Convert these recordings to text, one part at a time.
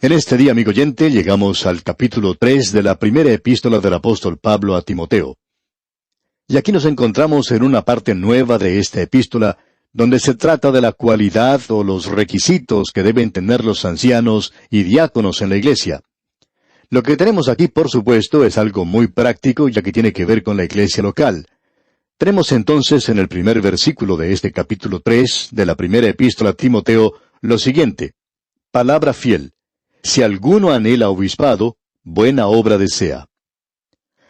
En este día, amigo oyente, llegamos al capítulo 3 de la primera epístola del apóstol Pablo a Timoteo. Y aquí nos encontramos en una parte nueva de esta epístola, donde se trata de la cualidad o los requisitos que deben tener los ancianos y diáconos en la iglesia. Lo que tenemos aquí, por supuesto, es algo muy práctico, ya que tiene que ver con la iglesia local. Tenemos entonces en el primer versículo de este capítulo 3 de la primera epístola a Timoteo lo siguiente: palabra fiel. Si alguno anhela obispado, buena obra desea.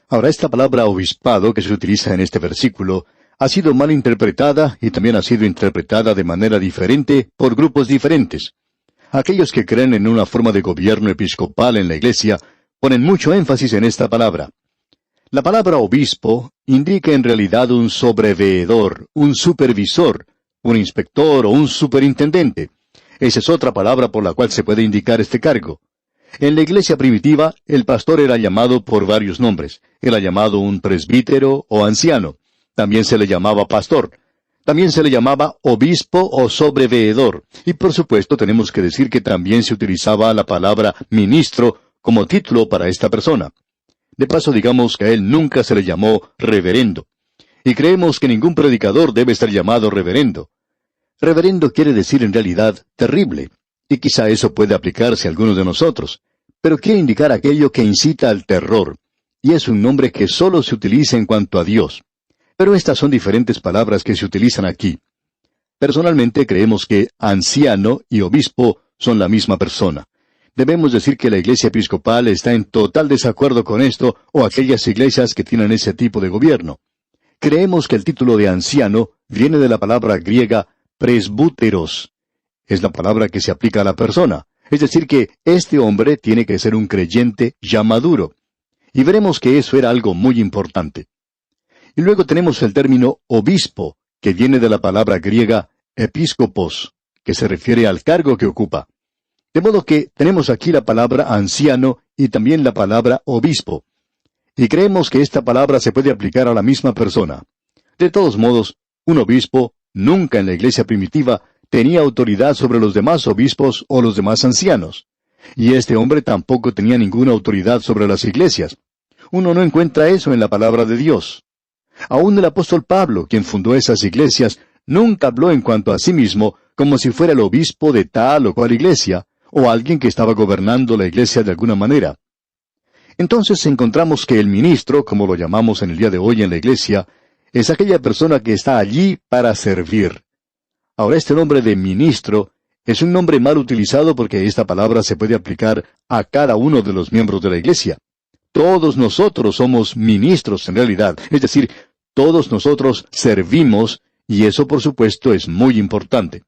Ahora, esta palabra obispado que se utiliza en este versículo ha sido mal interpretada y también ha sido interpretada de manera diferente por grupos diferentes. Aquellos que creen en una forma de gobierno episcopal en la iglesia ponen mucho énfasis en esta palabra. La palabra obispo indica en realidad un sobreveedor, un supervisor, un inspector o un superintendente. Esa es otra palabra por la cual se puede indicar este cargo. En la iglesia primitiva, el pastor era llamado por varios nombres. Era llamado un presbítero o anciano. También se le llamaba pastor. También se le llamaba obispo o sobreveedor. Y por supuesto tenemos que decir que también se utilizaba la palabra ministro como título para esta persona. De paso, digamos que a él nunca se le llamó reverendo. Y creemos que ningún predicador debe ser llamado reverendo. Reverendo quiere decir en realidad terrible, y quizá eso puede aplicarse a algunos de nosotros, pero quiere indicar aquello que incita al terror, y es un nombre que solo se utiliza en cuanto a Dios. Pero estas son diferentes palabras que se utilizan aquí. Personalmente creemos que anciano y obispo son la misma persona. Debemos decir que la iglesia episcopal está en total desacuerdo con esto, o aquellas iglesias que tienen ese tipo de gobierno. Creemos que el título de anciano viene de la palabra griega presbúteros. Es la palabra que se aplica a la persona. Es decir, que este hombre tiene que ser un creyente ya maduro. Y veremos que eso era algo muy importante. Y luego tenemos el término obispo, que viene de la palabra griega episcopos, que se refiere al cargo que ocupa. De modo que tenemos aquí la palabra anciano y también la palabra obispo. Y creemos que esta palabra se puede aplicar a la misma persona. De todos modos, un obispo nunca en la iglesia primitiva tenía autoridad sobre los demás obispos o los demás ancianos. Y este hombre tampoco tenía ninguna autoridad sobre las iglesias. Uno no encuentra eso en la palabra de Dios. Aún el apóstol Pablo, quien fundó esas iglesias, nunca habló en cuanto a sí mismo como si fuera el obispo de tal o cual iglesia, o alguien que estaba gobernando la iglesia de alguna manera. Entonces encontramos que el ministro, como lo llamamos en el día de hoy en la iglesia, es aquella persona que está allí para servir. Ahora, este nombre de ministro es un nombre mal utilizado porque esta palabra se puede aplicar a cada uno de los miembros de la iglesia. Todos nosotros somos ministros en realidad, es decir, todos nosotros servimos, y eso por supuesto es muy importante.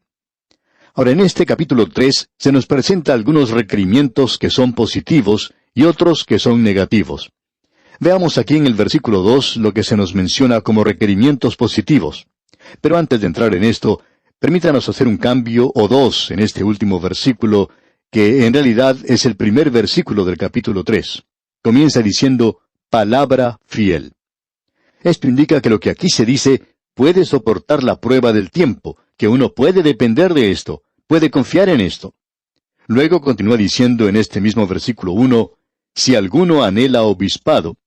Ahora, en este capítulo 3 se nos presenta algunos requerimientos que son positivos y otros que son negativos. Veamos aquí en el versículo 2 lo que se nos menciona como requerimientos positivos. Pero antes de entrar en esto, permítanos hacer un cambio o dos en este último versículo, que en realidad es el primer versículo del capítulo 3. Comienza diciendo, palabra fiel. Esto indica que lo que aquí se dice puede soportar la prueba del tiempo, que uno puede depender de esto, puede confiar en esto. Luego continúa diciendo en este mismo versículo 1, si alguno anhela obispado.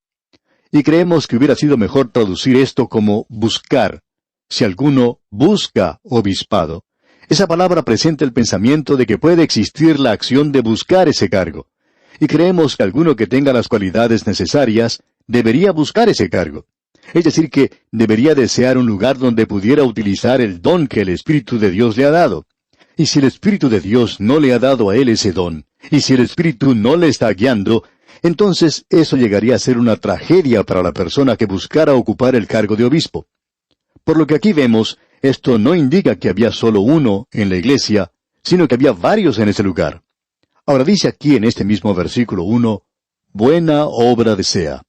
Y creemos que hubiera sido mejor traducir esto como buscar. Si alguno busca obispado. Esa palabra presenta el pensamiento de que puede existir la acción de buscar ese cargo. Y creemos que alguno que tenga las cualidades necesarias debería buscar ese cargo. Es decir, que debería desear un lugar donde pudiera utilizar el don que el Espíritu de Dios le ha dado. Y si el Espíritu de Dios no le ha dado a él ese don, y si el Espíritu no le está guiando, entonces eso llegaría a ser una tragedia para la persona que buscara ocupar el cargo de obispo. Por lo que aquí vemos, esto no indica que había solo uno en la iglesia, sino que había varios en ese lugar. Ahora dice aquí en este mismo versículo 1, buena obra desea.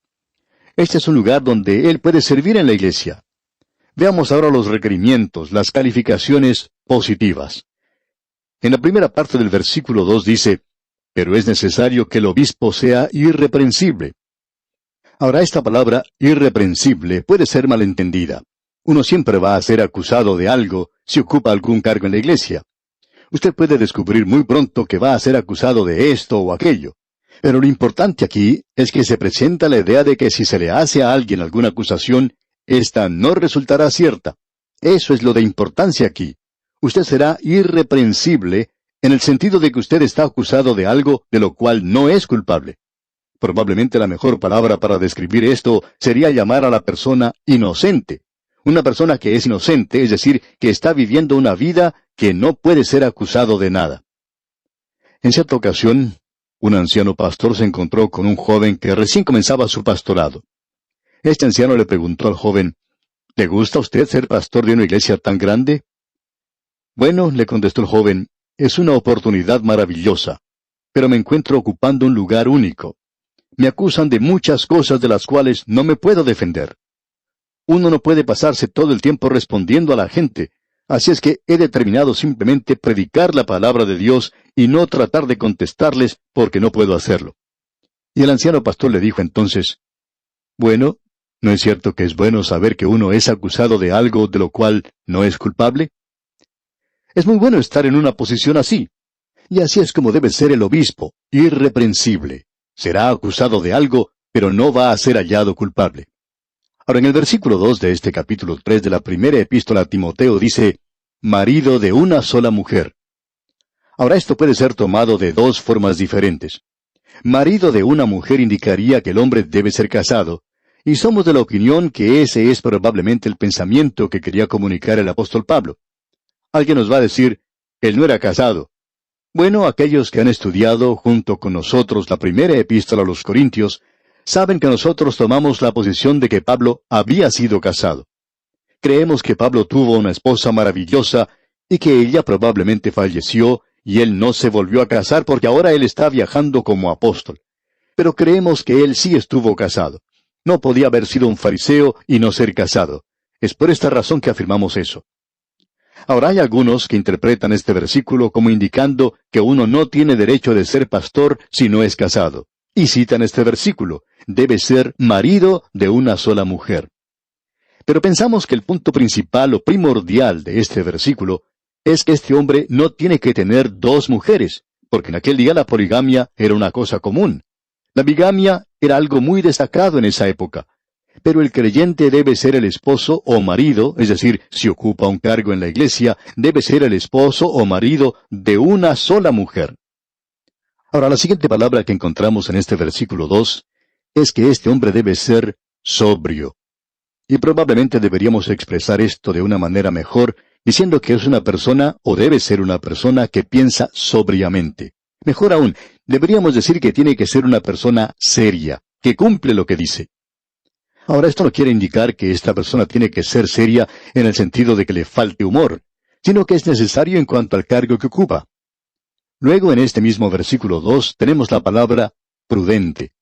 Este es un lugar donde él puede servir en la iglesia. Veamos ahora los requerimientos, las calificaciones positivas. En la primera parte del versículo 2 dice, pero es necesario que el obispo sea irreprensible. Ahora, esta palabra irreprensible puede ser malentendida. Uno siempre va a ser acusado de algo si ocupa algún cargo en la iglesia. Usted puede descubrir muy pronto que va a ser acusado de esto o aquello. Pero lo importante aquí es que se presenta la idea de que si se le hace a alguien alguna acusación, ésta no resultará cierta. Eso es lo de importancia aquí. Usted será irreprensible en el sentido de que usted está acusado de algo de lo cual no es culpable. Probablemente la mejor palabra para describir esto sería llamar a la persona inocente. Una persona que es inocente, es decir, que está viviendo una vida que no puede ser acusado de nada. En cierta ocasión, un anciano pastor se encontró con un joven que recién comenzaba su pastorado. Este anciano le preguntó al joven, ¿le gusta a usted ser pastor de una iglesia tan grande? Bueno, le contestó el joven, es una oportunidad maravillosa, pero me encuentro ocupando un lugar único. Me acusan de muchas cosas de las cuales no me puedo defender. Uno no puede pasarse todo el tiempo respondiendo a la gente, así es que he determinado simplemente predicar la palabra de Dios y no tratar de contestarles porque no puedo hacerlo. Y el anciano pastor le dijo entonces, bueno, ¿no es cierto que es bueno saber que uno es acusado de algo de lo cual no es culpable? Es muy bueno estar en una posición así. Y así es como debe ser el obispo, irreprensible. Será acusado de algo, pero no va a ser hallado culpable. Ahora, en el versículo 2 de este capítulo 3 de la primera epístola a Timoteo dice, marido de una sola mujer. Ahora, esto puede ser tomado de dos formas diferentes. Marido de una mujer indicaría que el hombre debe ser casado, y somos de la opinión que ese es probablemente el pensamiento que quería comunicar el apóstol Pablo. Alguien nos va a decir, él no era casado. Bueno, aquellos que han estudiado junto con nosotros la primera epístola a los Corintios, saben que nosotros tomamos la posición de que Pablo había sido casado. Creemos que Pablo tuvo una esposa maravillosa y que ella probablemente falleció y él no se volvió a casar porque ahora él está viajando como apóstol. Pero creemos que él sí estuvo casado. No podía haber sido un fariseo y no ser casado. Es por esta razón que afirmamos eso. Ahora hay algunos que interpretan este versículo como indicando que uno no tiene derecho de ser pastor si no es casado. Y citan este versículo, debe ser marido de una sola mujer. Pero pensamos que el punto principal o primordial de este versículo es que este hombre no tiene que tener dos mujeres, porque en aquel día la poligamia era una cosa común. La bigamia era algo muy destacado en esa época. Pero el creyente debe ser el esposo o marido, es decir, si ocupa un cargo en la iglesia, debe ser el esposo o marido de una sola mujer. Ahora, la siguiente palabra que encontramos en este versículo 2 es que este hombre debe ser sobrio. Y probablemente deberíamos expresar esto de una manera mejor, diciendo que es una persona o debe ser una persona que piensa sobriamente. Mejor aún, deberíamos decir que tiene que ser una persona seria, que cumple lo que dice. Ahora, esto no quiere indicar que esta persona tiene que ser seria en el sentido de que le falte humor, sino que es necesario en cuanto al cargo que ocupa. Luego, en este mismo versículo 2, tenemos la palabra prudente.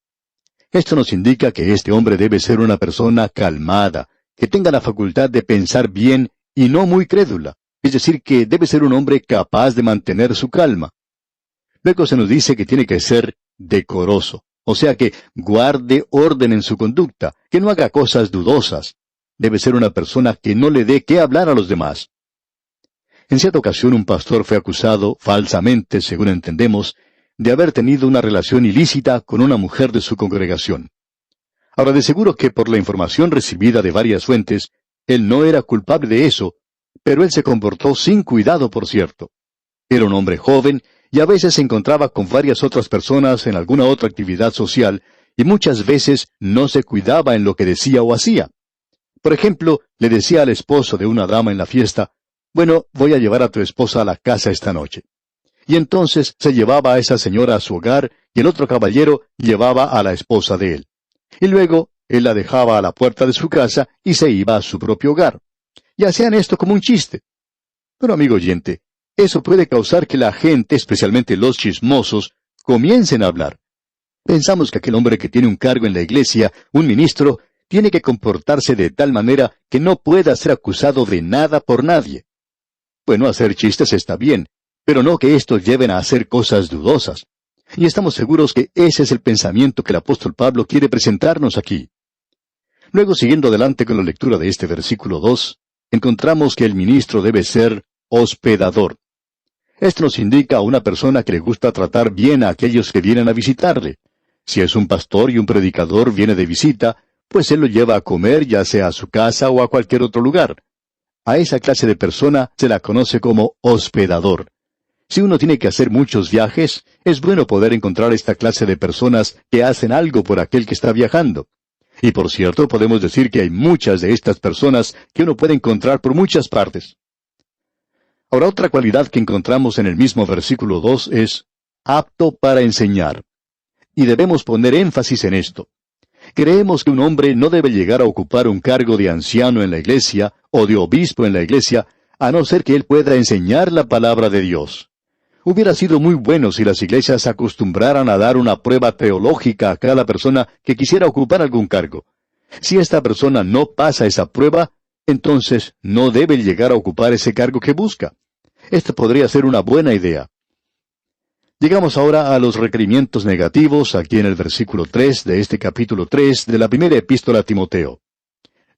Esto nos indica que este hombre debe ser una persona calmada, que tenga la facultad de pensar bien y no muy crédula, es decir, que debe ser un hombre capaz de mantener su calma. Luego se nos dice que tiene que ser decoroso. O sea que guarde orden en su conducta, que no haga cosas dudosas. Debe ser una persona que no le dé qué hablar a los demás. En cierta ocasión un pastor fue acusado, falsamente, según entendemos, de haber tenido una relación ilícita con una mujer de su congregación. Ahora, de seguro que por la información recibida de varias fuentes, él no era culpable de eso, pero él se comportó sin cuidado, por cierto. Era un hombre joven, y a veces se encontraba con varias otras personas en alguna otra actividad social, y muchas veces no se cuidaba en lo que decía o hacía. Por ejemplo, le decía al esposo de una dama en la fiesta, bueno, voy a llevar a tu esposa a la casa esta noche. Y entonces se llevaba a esa señora a su hogar, y el otro caballero llevaba a la esposa de él. Y luego, él la dejaba a la puerta de su casa y se iba a su propio hogar. Y hacían esto como un chiste. Pero amigo oyente, eso puede causar que la gente, especialmente los chismosos, comiencen a hablar. Pensamos que aquel hombre que tiene un cargo en la iglesia, un ministro, tiene que comportarse de tal manera que no pueda ser acusado de nada por nadie. Bueno, hacer chistes está bien, pero no que estos lleven a hacer cosas dudosas. Y estamos seguros que ese es el pensamiento que el apóstol Pablo quiere presentarnos aquí. Luego, siguiendo adelante con la lectura de este versículo 2, encontramos que el ministro debe ser hospedador. Esto nos indica a una persona que le gusta tratar bien a aquellos que vienen a visitarle. Si es un pastor y un predicador viene de visita, pues él lo lleva a comer ya sea a su casa o a cualquier otro lugar. A esa clase de persona se la conoce como hospedador. Si uno tiene que hacer muchos viajes, es bueno poder encontrar esta clase de personas que hacen algo por aquel que está viajando. Y por cierto, podemos decir que hay muchas de estas personas que uno puede encontrar por muchas partes. Ahora, otra cualidad que encontramos en el mismo versículo 2 es apto para enseñar. Y debemos poner énfasis en esto. Creemos que un hombre no debe llegar a ocupar un cargo de anciano en la iglesia o de obispo en la iglesia, a no ser que él pueda enseñar la palabra de Dios. Hubiera sido muy bueno si las iglesias se acostumbraran a dar una prueba teológica a cada persona que quisiera ocupar algún cargo. Si esta persona no pasa esa prueba, entonces no debe llegar a ocupar ese cargo que busca. Esta podría ser una buena idea. Llegamos ahora a los requerimientos negativos, aquí en el versículo 3 de este capítulo 3 de la primera epístola a Timoteo.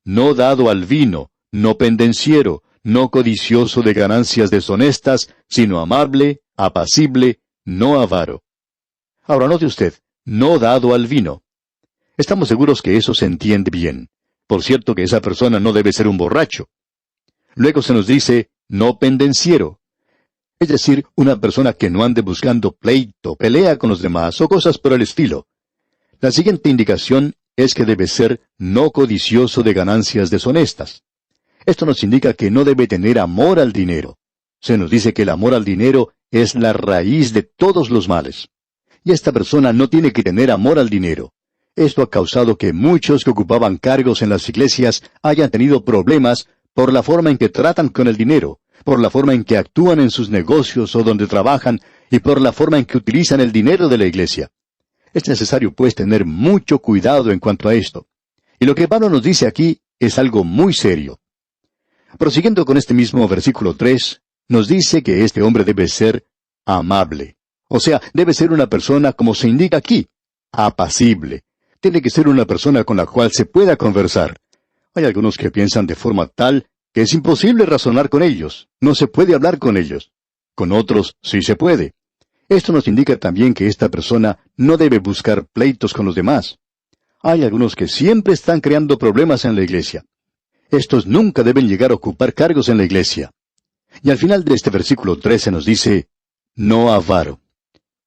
No dado al vino, no pendenciero, no codicioso de ganancias deshonestas, sino amable, apacible, no avaro. Ahora note usted, no dado al vino. Estamos seguros que eso se entiende bien. Por cierto que esa persona no debe ser un borracho. Luego se nos dice, no pendenciero. Es decir, una persona que no ande buscando pleito, pelea con los demás o cosas por el estilo. La siguiente indicación es que debe ser no codicioso de ganancias deshonestas. Esto nos indica que no debe tener amor al dinero. Se nos dice que el amor al dinero es la raíz de todos los males. Y esta persona no tiene que tener amor al dinero. Esto ha causado que muchos que ocupaban cargos en las iglesias hayan tenido problemas por la forma en que tratan con el dinero, por la forma en que actúan en sus negocios o donde trabajan, y por la forma en que utilizan el dinero de la iglesia. Es necesario, pues, tener mucho cuidado en cuanto a esto. Y lo que Pablo nos dice aquí es algo muy serio. Prosiguiendo con este mismo versículo 3, nos dice que este hombre debe ser amable. O sea, debe ser una persona, como se indica aquí, apacible. Tiene que ser una persona con la cual se pueda conversar. Hay algunos que piensan de forma tal que es imposible razonar con ellos. No se puede hablar con ellos. Con otros sí se puede. Esto nos indica también que esta persona no debe buscar pleitos con los demás. Hay algunos que siempre están creando problemas en la iglesia. Estos nunca deben llegar a ocupar cargos en la iglesia. Y al final de este versículo 13 nos dice, no avaro.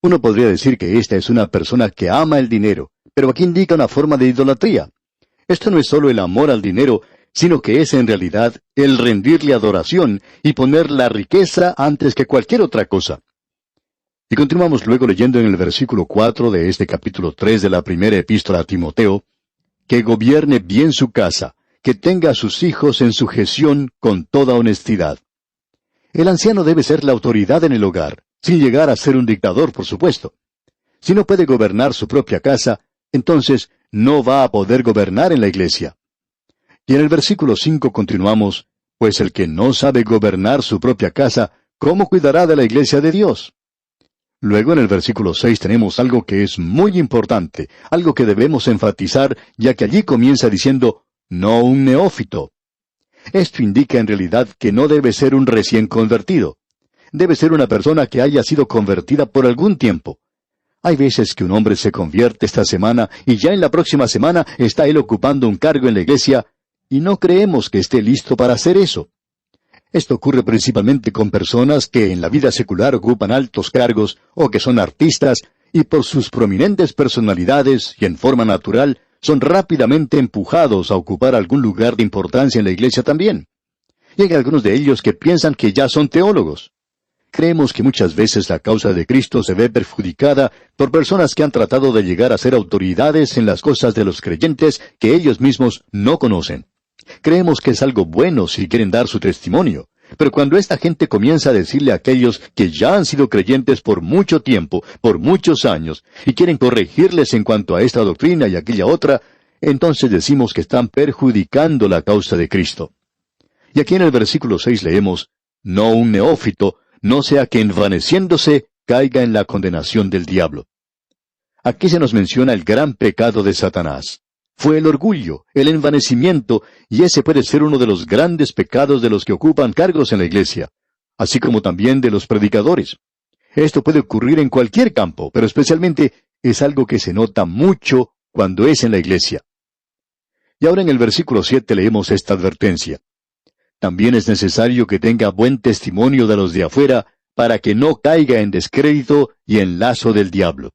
Uno podría decir que esta es una persona que ama el dinero, pero aquí indica una forma de idolatría. Esto no es solo el amor al dinero, sino que es en realidad el rendirle adoración y poner la riqueza antes que cualquier otra cosa. Y continuamos luego leyendo en el versículo 4 de este capítulo 3 de la primera epístola a Timoteo, que gobierne bien su casa, que tenga a sus hijos en sujeción con toda honestidad. El anciano debe ser la autoridad en el hogar, sin llegar a ser un dictador, por supuesto. Si no puede gobernar su propia casa, entonces no va a poder gobernar en la iglesia. Y en el versículo 5 continuamos, pues el que no sabe gobernar su propia casa, ¿cómo cuidará de la iglesia de Dios? Luego en el versículo 6 tenemos algo que es muy importante, algo que debemos enfatizar, ya que allí comienza diciendo, no un neófito. Esto indica en realidad que no debe ser un recién convertido. Debe ser una persona que haya sido convertida por algún tiempo. Hay veces que un hombre se convierte esta semana y ya en la próxima semana está él ocupando un cargo en la iglesia y no creemos que esté listo para hacer eso. Esto ocurre principalmente con personas que en la vida secular ocupan altos cargos o que son artistas y por sus prominentes personalidades y en forma natural son rápidamente empujados a ocupar algún lugar de importancia en la iglesia también. Y hay algunos de ellos que piensan que ya son teólogos. Creemos que muchas veces la causa de Cristo se ve perjudicada por personas que han tratado de llegar a ser autoridades en las cosas de los creyentes que ellos mismos no conocen. Creemos que es algo bueno si quieren dar su testimonio, pero cuando esta gente comienza a decirle a aquellos que ya han sido creyentes por mucho tiempo, por muchos años, y quieren corregirles en cuanto a esta doctrina y aquella otra, entonces decimos que están perjudicando la causa de Cristo. Y aquí en el versículo 6 leemos, no un neófito, no sea que envaneciéndose caiga en la condenación del diablo. Aquí se nos menciona el gran pecado de Satanás. Fue el orgullo, el envanecimiento, y ese puede ser uno de los grandes pecados de los que ocupan cargos en la iglesia. así como también de los predicadores. Esto puede ocurrir en cualquier campo, pero especialmente es algo que se nota mucho cuando es en la iglesia. Y ahora en el versículo 7 leemos esta advertencia. También es necesario que tenga buen testimonio de los de afuera, para que no caiga en descrédito y en lazo del diablo.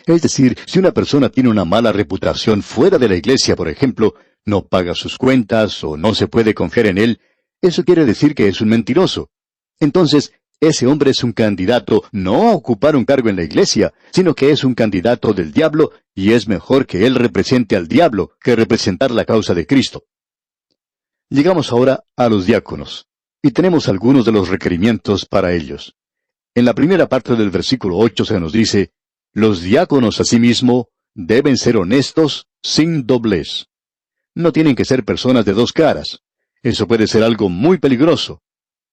Es decir, si una persona tiene una mala reputación fuera de la iglesia, por ejemplo, no paga sus cuentas o no se puede confiar en él, eso quiere decir que es un mentiroso. Entonces, ese hombre es un candidato no a ocupar un cargo en la iglesia, sino que es un candidato del diablo, y es mejor que él represente al diablo que representar la causa de Cristo. Llegamos ahora a los diáconos, y tenemos algunos de los requerimientos para ellos. En la primera parte del versículo 8 se nos dice, los diáconos asimismo deben ser honestos, sin doblez. No tienen que ser personas de dos caras. Eso puede ser algo muy peligroso.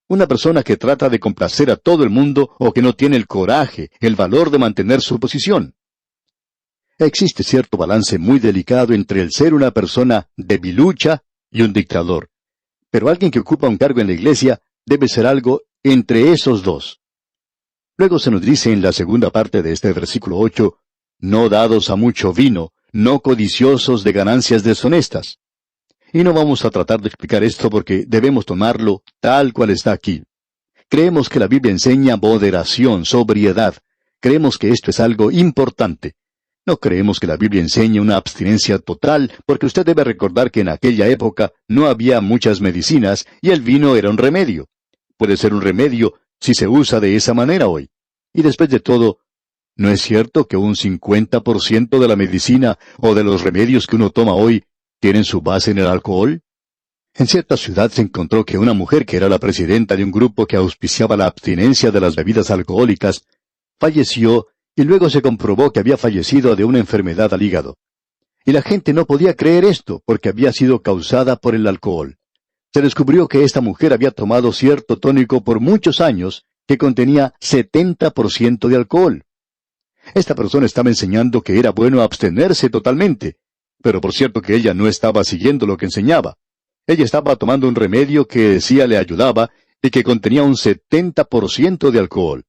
Una persona que trata de complacer a todo el mundo o que no tiene el coraje, el valor de mantener su posición. Existe cierto balance muy delicado entre el ser una persona debilucha y un dictador. Pero alguien que ocupa un cargo en la iglesia debe ser algo entre esos dos. Luego se nos dice en la segunda parte de este versículo 8, no dados a mucho vino, no codiciosos de ganancias deshonestas. Y no vamos a tratar de explicar esto porque debemos tomarlo tal cual está aquí. Creemos que la Biblia enseña moderación, sobriedad. Creemos que esto es algo importante. No creemos que la Biblia enseñe una abstinencia total, porque usted debe recordar que en aquella época no había muchas medicinas y el vino era un remedio. Puede ser un remedio si se usa de esa manera hoy. Y después de todo, ¿no es cierto que un 50% de la medicina o de los remedios que uno toma hoy tienen su base en el alcohol? En cierta ciudad se encontró que una mujer que era la presidenta de un grupo que auspiciaba la abstinencia de las bebidas alcohólicas, falleció y luego se comprobó que había fallecido de una enfermedad al hígado. Y la gente no podía creer esto porque había sido causada por el alcohol. Se descubrió que esta mujer había tomado cierto tónico por muchos años que contenía 70% de alcohol. Esta persona estaba enseñando que era bueno abstenerse totalmente, pero por cierto que ella no estaba siguiendo lo que enseñaba. Ella estaba tomando un remedio que decía le ayudaba y que contenía un 70% de alcohol.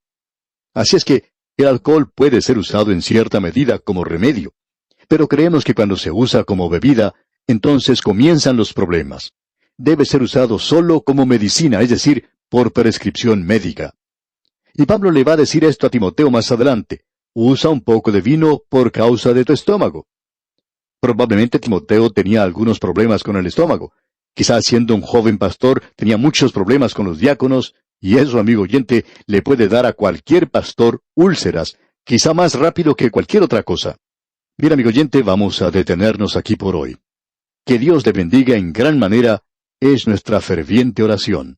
Así es que el alcohol puede ser usado en cierta medida como remedio, pero creemos que cuando se usa como bebida, entonces comienzan los problemas. Debe ser usado solo como medicina, es decir, por prescripción médica. Y Pablo le va a decir esto a Timoteo más adelante. Usa un poco de vino por causa de tu estómago. Probablemente Timoteo tenía algunos problemas con el estómago. Quizás siendo un joven pastor tenía muchos problemas con los diáconos, y eso, amigo oyente, le puede dar a cualquier pastor úlceras, quizá más rápido que cualquier otra cosa. Bien, amigo oyente, vamos a detenernos aquí por hoy. Que Dios le bendiga en gran manera es nuestra ferviente oración.